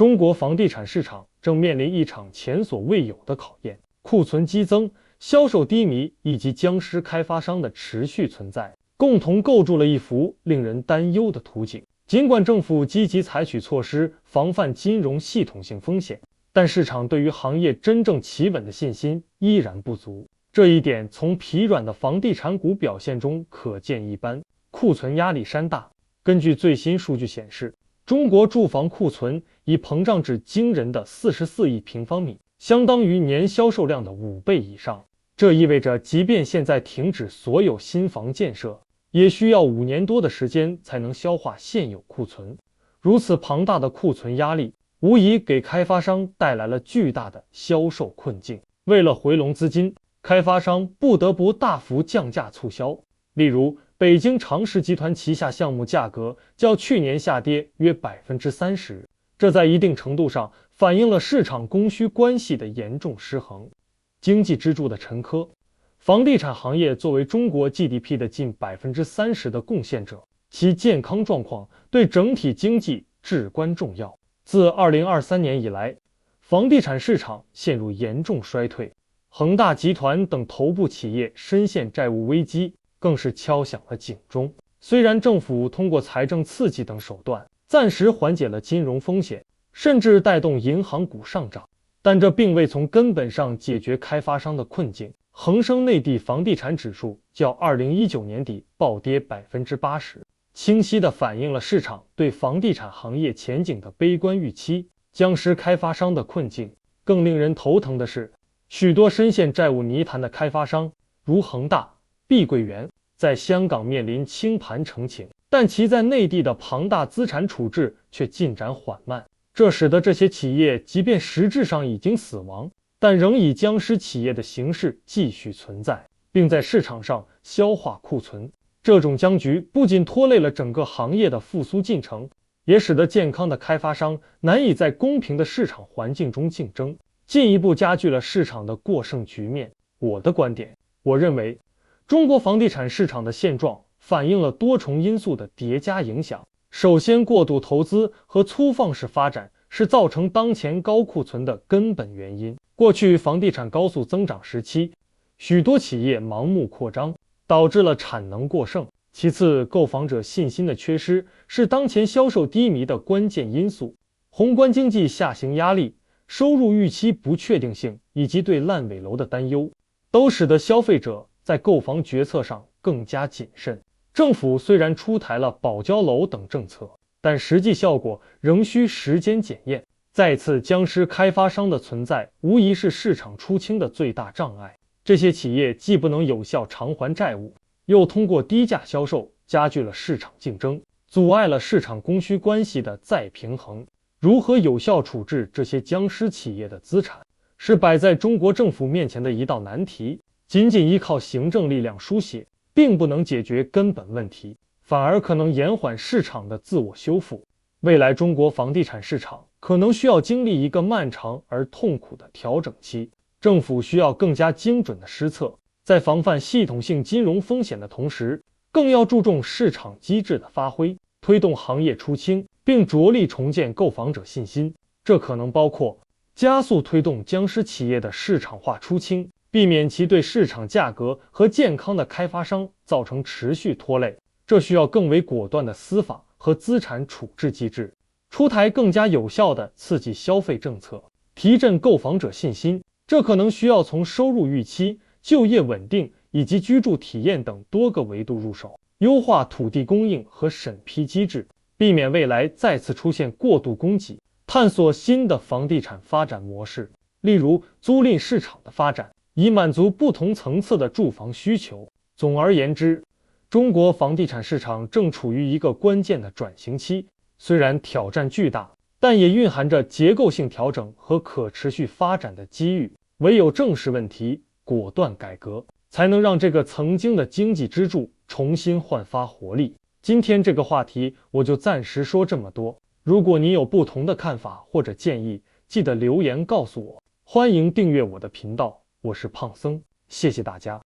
中国房地产市场正面临一场前所未有的考验，库存激增、销售低迷以及僵尸开发商的持续存在，共同构筑了一幅令人担忧的图景。尽管政府积极采取措施防范金融系统性风险，但市场对于行业真正企稳的信心依然不足。这一点从疲软的房地产股表现中可见一斑，库存压力山大。根据最新数据显示，中国住房库存已膨胀至惊人的44亿平方米，相当于年销售量的5倍以上。这意味着，即便现在停止所有新房建设，也需要5年多的时间才能消化现有库存。如此庞大的库存压力，无疑给开发商带来了巨大的销售困境。为了回笼资金，开发商不得不大幅降价促销。例如，北京长实集团旗下项目价格较去年下跌约30%，这在一定程度上反映了市场供需关系的严重失衡。经济支柱的沉疴，房地产行业作为中国 GDP 的近30%的贡献者，其健康状况对整体经济至关重要。自2023年以来，房地产市场陷入严重衰退，恒大集团等头部企业深陷债务危机，更是敲响了警钟。虽然政府通过财政刺激等手段暂时缓解了金融风险，甚至带动银行股上涨，但这并未从根本上解决开发商的困境。恒生内地房地产指数较2019年底暴跌80%，清晰地反映了市场对房地产行业前景的悲观预期。僵尸开发商的困境更令人头疼的是，许多深陷债务泥潭的开发商，如恒大、碧桂园，在香港面临清盘澄清，但其在内地的庞大资产处置却进展缓慢。这使得这些企业即便实质上已经死亡，但仍以僵尸企业的形式继续存在，并在市场上消化库存。这种僵局不仅拖累了整个行业的复苏进程，也使得健康的开发商难以在公平的市场环境中竞争，进一步加剧了市场的过剩局面。我的观点，我认为中国房地产市场的现状反映了多重因素的叠加影响。首先，过度投资和粗放式发展是造成当前高库存的根本原因。过去房地产高速增长时期，许多企业盲目扩张，导致了产能过剩。其次，购房者信心的缺失是当前销售低迷的关键因素。宏观经济下行压力、收入预期不确定性以及对烂尾楼的担忧，都使得消费者在购房决策上更加谨慎。政府虽然出台了保交楼等政策，但实际效果仍需时间检验。再次，僵尸开发商的存在无疑是市场出清的最大障碍。这些企业既不能有效偿还债务，又通过低价销售加剧了市场竞争，阻碍了市场供需关系的再平衡。如何有效处置这些僵尸企业的资产，是摆在中国政府面前的一道难题。仅仅依靠行政力量书写，并不能解决根本问题，反而可能延缓市场的自我修复。未来中国房地产市场可能需要经历一个漫长而痛苦的调整期，政府需要更加精准的施策，在防范系统性金融风险的同时，更要注重市场机制的发挥，推动行业出清，并着力重建购房者信心。这可能包括加速推动僵尸企业的市场化出清，避免其对市场价格和健康的开发商造成持续拖累。这需要更为果断的司法和资产处置机制，出台更加有效的刺激消费政策，提振购房者信心。这可能需要从收入预期、就业稳定以及居住体验等多个维度入手，优化土地供应和审批机制，避免未来再次出现过度供给，探索新的房地产发展模式，例如租赁市场的发展，以满足不同层次的住房需求。总而言之，中国房地产市场正处于一个关键的转型期，虽然挑战巨大，但也蕴含着结构性调整和可持续发展的机遇。唯有正视问题，果断改革，才能让这个曾经的经济支柱重新焕发活力。今天这个话题我就暂时说这么多，如果你有不同的看法或者建议，记得留言告诉我。欢迎订阅我的频道，我是胖僧，谢谢大家。